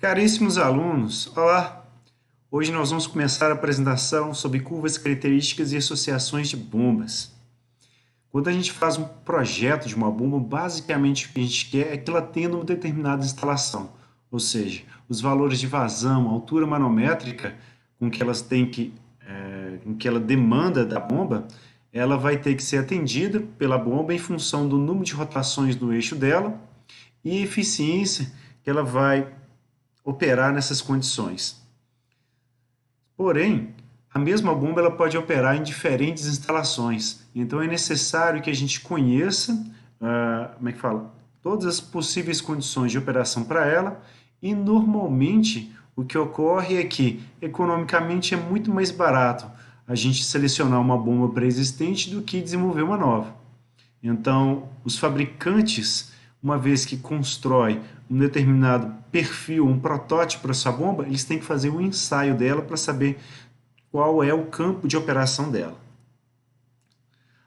Caríssimos alunos, olá! Hoje nós vamos começar a apresentação sobre curvas características e associações de bombas. Quando a gente faz um projeto de uma bomba, basicamente o que a gente quer é que ela tenha uma determinada instalação, ou seja, os valores de vazão, altura manométrica com que elas têm com que ela demanda da bomba, ela vai ter que ser atendida pela bomba em função do número de rotações do eixo dela e a eficiência que ela vai operar nessas condições. Porém, a mesma bomba ela pode operar em diferentes instalações. Então é necessário que a gente conheça, todas as possíveis condições de operação para ela. E normalmente o que ocorre é que economicamente é muito mais barato a gente selecionar uma bomba pré-existente do que desenvolver uma nova. Então, os fabricantes, uma vez que constrói um determinado perfil, um protótipo para essa bomba, eles têm que fazer um ensaio dela para saber qual é o campo de operação dela.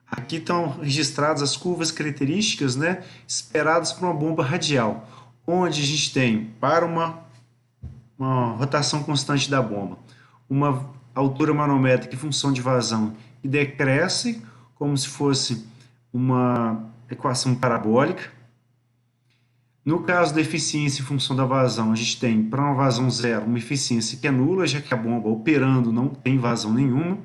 Aqui estão registradas as curvas características, esperadas para uma bomba radial, onde a gente tem, para uma rotação constante da bomba, uma altura manométrica em função de vazão e decresce como se fosse uma equação parabólica. No caso da eficiência em função da vazão, a gente tem, para uma vazão zero, uma eficiência que é nula, já que a bomba operando não tem vazão nenhuma.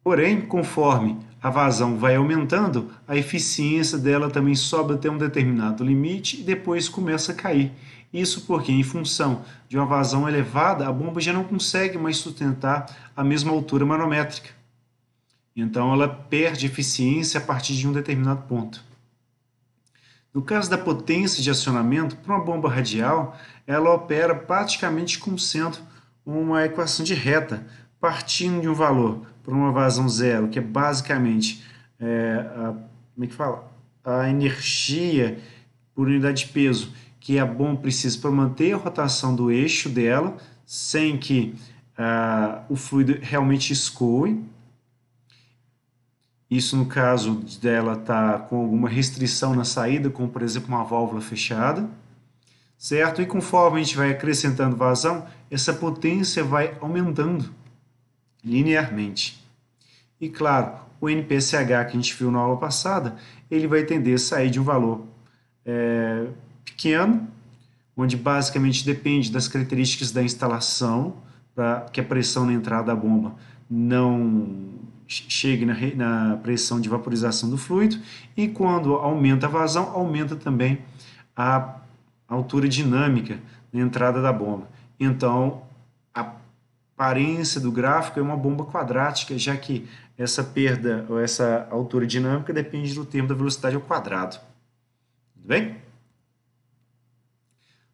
Porém, conforme a vazão vai aumentando, a eficiência dela também sobe até um determinado limite e depois começa a cair. Isso porque, em função de uma vazão elevada, a bomba já não consegue mais sustentar a mesma altura manométrica. Então, ela perde eficiência a partir de um determinado ponto. No caso da potência de acionamento, para uma bomba radial, ela opera praticamente como sendo uma equação de reta, partindo de um valor para uma vazão zero, que é basicamente a energia por unidade de peso que a bomba precisa para manter a rotação do eixo dela, sem que o fluido realmente escoe. Isso no caso dela estar com alguma restrição na saída, como por exemplo uma válvula fechada, certo? E conforme a gente vai acrescentando vazão, essa potência vai aumentando linearmente. E claro, o NPSH que a gente viu na aula passada, ele vai tender a sair de um valor pequeno, onde basicamente depende das características da instalação, para que a pressão na entrada da bomba não chegue na pressão de vaporização do fluido, e quando aumenta a vazão, aumenta também a altura dinâmica na entrada da bomba. Então, a aparência do gráfico é uma bomba quadrática, já que essa perda ou essa altura dinâmica depende do termo da velocidade ao quadrado. Tudo bem?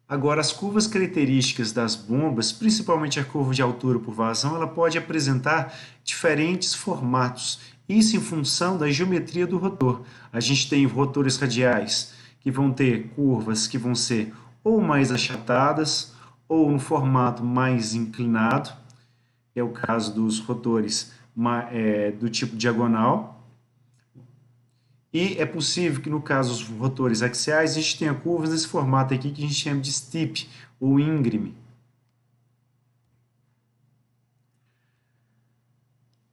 Agora, as curvas características das bombas, principalmente a curva de altura por vazão, ela pode apresentar diferentes formatos, isso em função da geometria do rotor. A gente tem rotores radiais que vão ter curvas que vão ser ou mais achatadas ou no formato mais inclinado, que é o caso dos rotores do tipo diagonal. E é possível que, no caso dos rotores axiais, a gente tenha curvas nesse formato aqui que a gente chama de steep ou íngreme.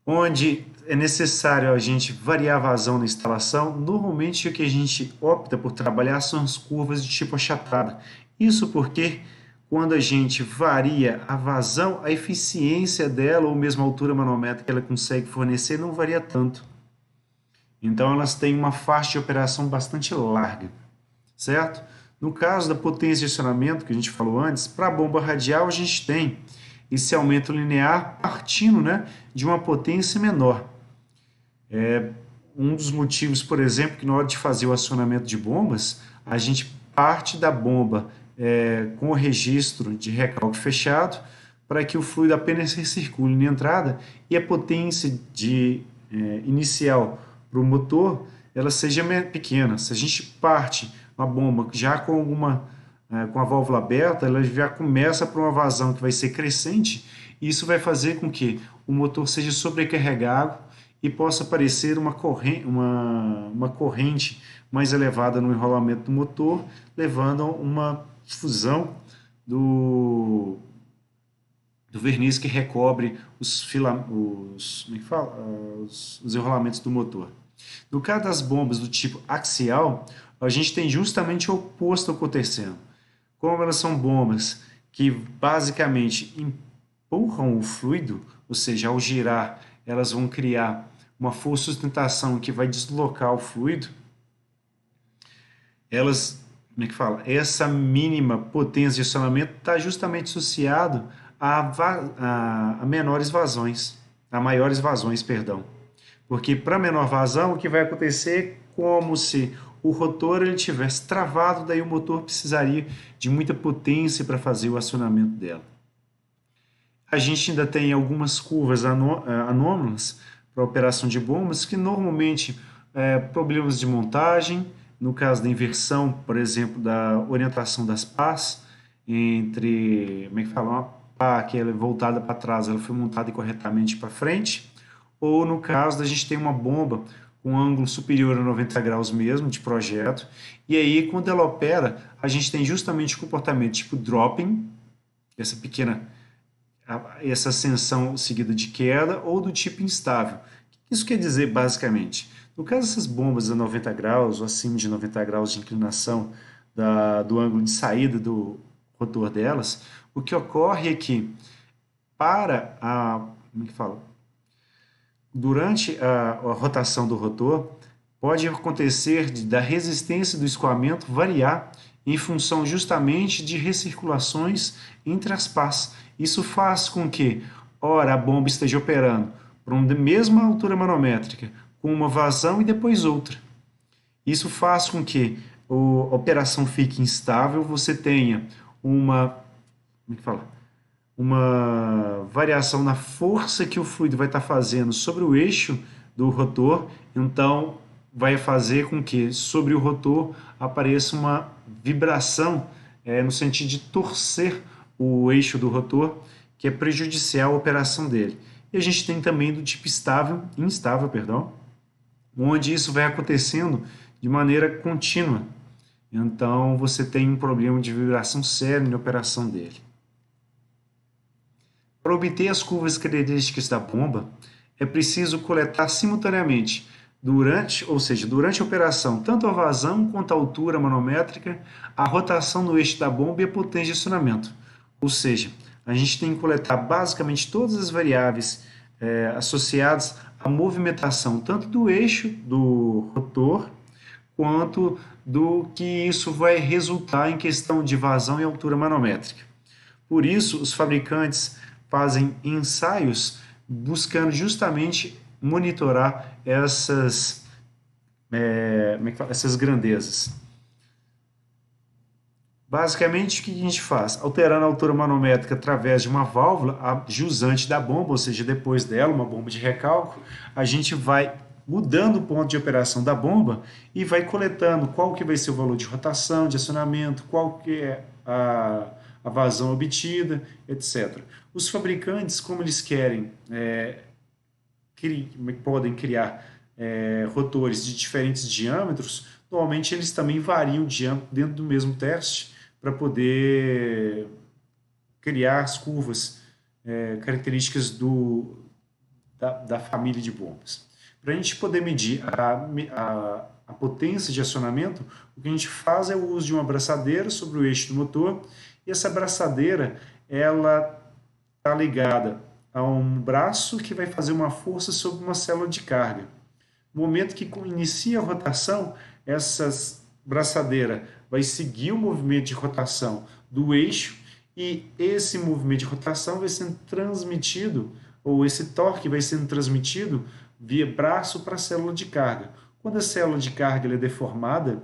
Onde é necessário a gente variar a vazão na instalação, normalmente o que a gente opta por trabalhar são as curvas de tipo achatada. Isso porque quando a gente varia a vazão, a eficiência dela, ou mesmo a altura manométrica que ela consegue fornecer, não varia tanto. Então, elas têm uma faixa de operação bastante larga, certo? No caso da potência de acionamento, que a gente falou antes, para a bomba radial a gente tem esse aumento linear partindo de uma potência menor. Um dos motivos, por exemplo, que na hora de fazer o acionamento de bombas, a gente parte da bomba com o registro de recalque fechado, para que o fluido apenas recircule na entrada e a potência inicial para o motor, ela seja pequena. Se a gente parte uma bomba já com a válvula aberta, ela já começa por uma vazão que vai ser crescente, e isso vai fazer com que o motor seja sobrecarregado e possa aparecer uma corrente mais elevada no enrolamento do motor, levando a uma fusão do verniz que recobre como é que fala? Os enrolamentos do motor. No caso das bombas do tipo axial, a gente tem justamente o oposto acontecendo. Como elas são bombas que basicamente empurram o fluido, ou seja, ao girar, elas vão criar uma força de sustentação que vai deslocar o fluido, elas, como é que fala? Essa mínima potência de acionamento está justamente associado a menores vazões, a maiores vazões, perdão. Porque para menor vazão, o que vai acontecer é como se o rotor ele tivesse travado, daí o motor precisaria de muita potência para fazer o acionamento dela. A gente ainda tem algumas curvas anômalas para operação de bombas que normalmente problemas de montagem, no caso da inversão, por exemplo, da orientação das pás, entre, como é que fala, uma pá que ela é voltada para trás, ela foi montada incorretamente para frente, ou no caso da gente ter uma bomba com um ângulo superior a 90 graus mesmo, de projeto, e aí quando ela opera, a gente tem justamente o comportamento tipo dropping, essa ascensão seguida de queda, ou do tipo instável. O que isso quer dizer basicamente? No caso dessas bombas a 90 graus ou acima de 90 graus de inclinação do ângulo de saída do rotor delas, o que ocorre é que para como é que fala? Durante a rotação do rotor, pode acontecer da resistência do escoamento variar em função justamente de recirculações entre as pás. Isso faz com que, ora, a bomba esteja operando por uma mesma altura manométrica, com uma vazão e depois outra. Isso faz com que a operação fique instável, você tenha como é que fala? Uma variação na força que o fluido vai estar fazendo sobre o eixo do rotor, então vai fazer com que sobre o rotor apareça uma vibração no sentido de torcer o eixo do rotor, que é prejudicial à operação dele. E a gente tem também do tipo instável, perdão, onde isso vai acontecendo de maneira contínua. Então você tem um problema de vibração sério na operação dele. Para obter as curvas características da bomba, é preciso coletar simultaneamente, durante a operação, tanto a vazão quanto a altura manométrica, a rotação no eixo da bomba e a potência de acionamento. Ou seja, a gente tem que coletar basicamente todas as variáveis associadas à movimentação, tanto do eixo do rotor, quanto do que isso vai resultar em questão de vazão e altura manométrica. Por isso, os fabricantes fazem ensaios buscando justamente monitorar essas grandezas. Basicamente, o que a gente faz? Alterando a altura manométrica através de uma válvula jusante da bomba, ou seja, depois dela, uma bomba de recálculo, a gente vai mudando o ponto de operação da bomba e vai coletando qual que vai ser o valor de rotação, de acionamento, qual que é a vazão obtida, etc. Os fabricantes, como eles querem, podem criar rotores de diferentes diâmetros, normalmente eles também variam o diâmetro dentro do mesmo teste para poder criar as curvas características da família de bombas. Para a gente poder medir a potência de acionamento, o que a gente faz é o uso de uma abraçadeira sobre o eixo do motor, e essa abraçadeira ela está ligada a um braço que vai fazer uma força sobre uma célula de carga. No momento que inicia a rotação, essa braçadeira vai seguir o movimento de rotação do eixo, e esse movimento de rotação vai sendo transmitido, ou esse torque vai sendo transmitido via braço para a célula de carga. Quando a célula de carga é deformada,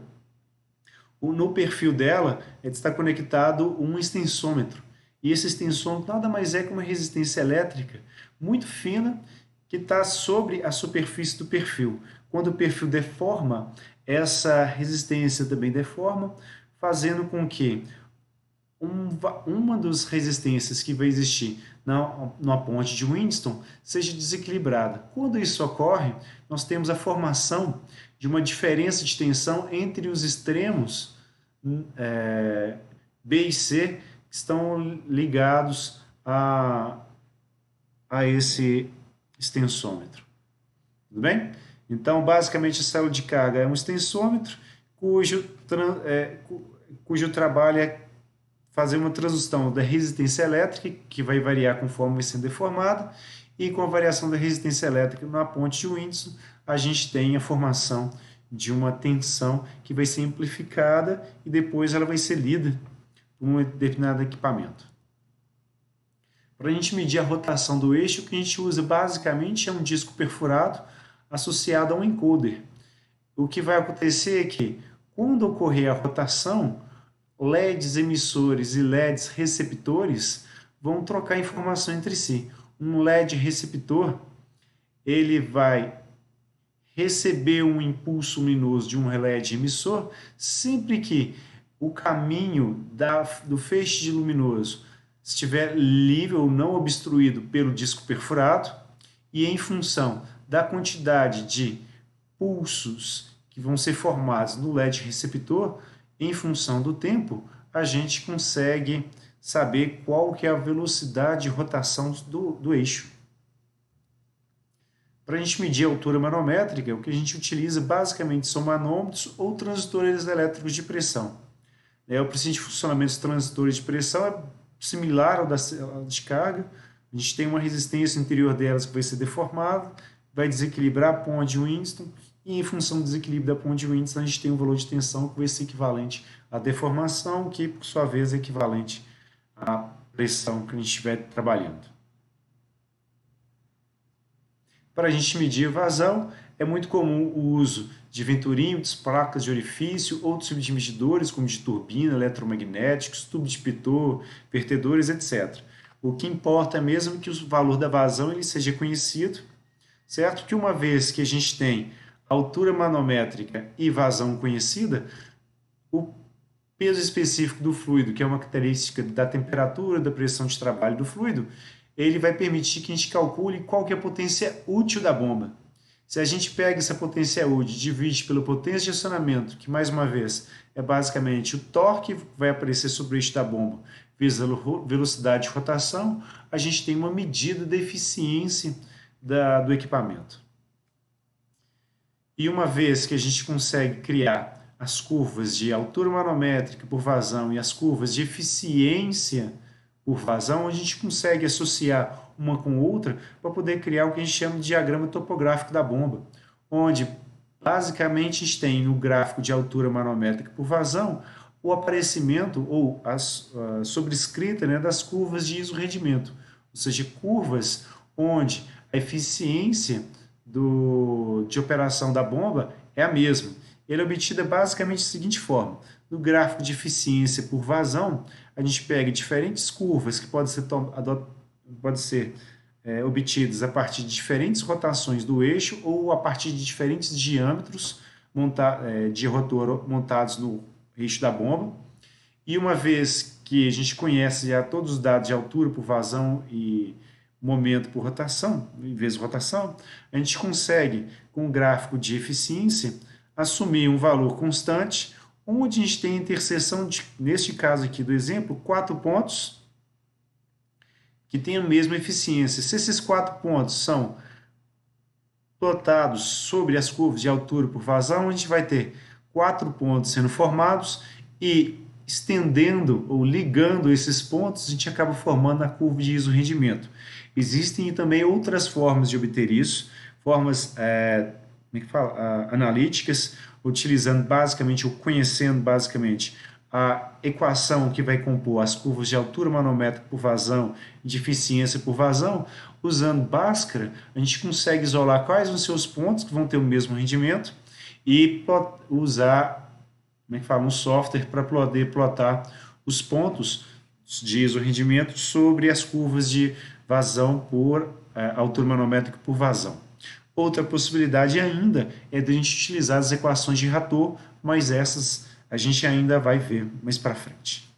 no perfil dela está conectado um extensômetro. E esse extensômetro nada mais é que uma resistência elétrica muito fina que está sobre a superfície do perfil. Quando o perfil deforma, essa resistência também deforma, fazendo com que uma das resistências que vai existir na ponte de Winston seja desequilibrada. Quando isso ocorre, nós temos a formação de uma diferença de tensão entre os extremos B e C, que estão ligados a esse extensômetro. Tudo bem? Então, basicamente, a célula de carga é um extensômetro cujo trabalho é fazer uma transdução da resistência elétrica, que vai variar conforme vai sendo deformada, e com a variação da resistência elétrica na ponte de Windson, a gente tem a formação de uma tensão que vai ser amplificada e depois ela vai ser lida por um determinado equipamento. Para a gente medir a rotação do eixo, o que a gente usa basicamente é um disco perfurado associado a um encoder. O que vai acontecer é que, quando ocorrer a rotação, LEDs emissores e LEDs receptores vão trocar informação entre si. Um LED receptor, ele vai receber um impulso luminoso de um LED emissor sempre que o caminho do feixe de luminoso estiver livre ou não obstruído pelo disco perfurado, e em função da quantidade de pulsos que vão ser formados no LED receptor, em função do tempo, a gente consegue saber qual que é a velocidade de rotação do eixo. Para a gente medir a altura manométrica, o que a gente utiliza basicamente são manômetros ou transistores elétricos de pressão. O princípio de funcionamento dos transistores de pressão é similar ao da célula de carga. A gente tem uma resistência interior delas que vai ser deformada, vai desequilibrar a ponte de Windson, e em função do desequilíbrio da ponte de Windson, a gente tem um valor de tensão que vai ser equivalente à deformação, que por sua vez é equivalente à pressão que a gente estiver trabalhando. Para a gente medir vazão, é muito comum o uso de venturímetros, placas de orifício, outros tipos de medidores, como de turbina, eletromagnéticos, tubos de pitot, vertedores, etc. O que importa é mesmo que o valor da vazão ele seja conhecido, certo? Que uma vez que a gente tem altura manométrica e vazão conhecida, o peso específico do fluido, que é uma característica da temperatura, da pressão de trabalho do fluido, ele vai permitir que a gente calcule qual que é a potência útil da bomba. Se a gente pega essa potência útil e divide pela potência de acionamento, que mais uma vez é basicamente o torque que vai aparecer sobre o eixo da bomba, vezes a velocidade de rotação, a gente tem uma medida da eficiência do equipamento. E uma vez que a gente consegue criar as curvas de altura manométrica por vazão e as curvas de eficiência por vazão, a gente consegue associar uma com outra para poder criar o que a gente chama de diagrama topográfico da bomba, onde basicamente a gente tem no gráfico de altura manométrica por vazão o aparecimento ou a sobrescrita, né, das curvas de isorrendimento, ou seja, curvas onde a eficiência de operação da bomba é a mesma. Ele é obtida basicamente da seguinte forma: no gráfico de eficiência por vazão, a gente pega diferentes curvas que podem ser obtidas a partir de diferentes rotações do eixo ou a partir de diferentes diâmetros de rotor montados no eixo da bomba. E uma vez que a gente conhece já todos os dados de altura por vazão e momento por rotação, em vez de rotação, a gente consegue, com o gráfico de eficiência, assumir um valor constante, onde a gente tem a interseção, neste caso aqui do exemplo, 4 pontos que têm a mesma eficiência. Se esses 4 pontos são plotados sobre as curvas de altura por vazão, a gente vai ter 4 pontos sendo formados e estendendo ou ligando esses pontos, a gente acaba formando a curva de isorrendimento. Existem também outras formas de obter isso, formas analíticas, utilizando basicamente ou conhecendo basicamente a equação que vai compor as curvas de altura manométrica por vazão e de eficiência por vazão. Usando Bhaskara, a gente consegue isolar quais vão ser os pontos que vão ter o mesmo rendimento e usar um software para poder plotar os pontos de isorrendimento sobre as curvas de vazão por altura manométrica por vazão. Outra possibilidade ainda é de a gente utilizar as equações de Ratot, mas essas a gente ainda vai ver mais para frente.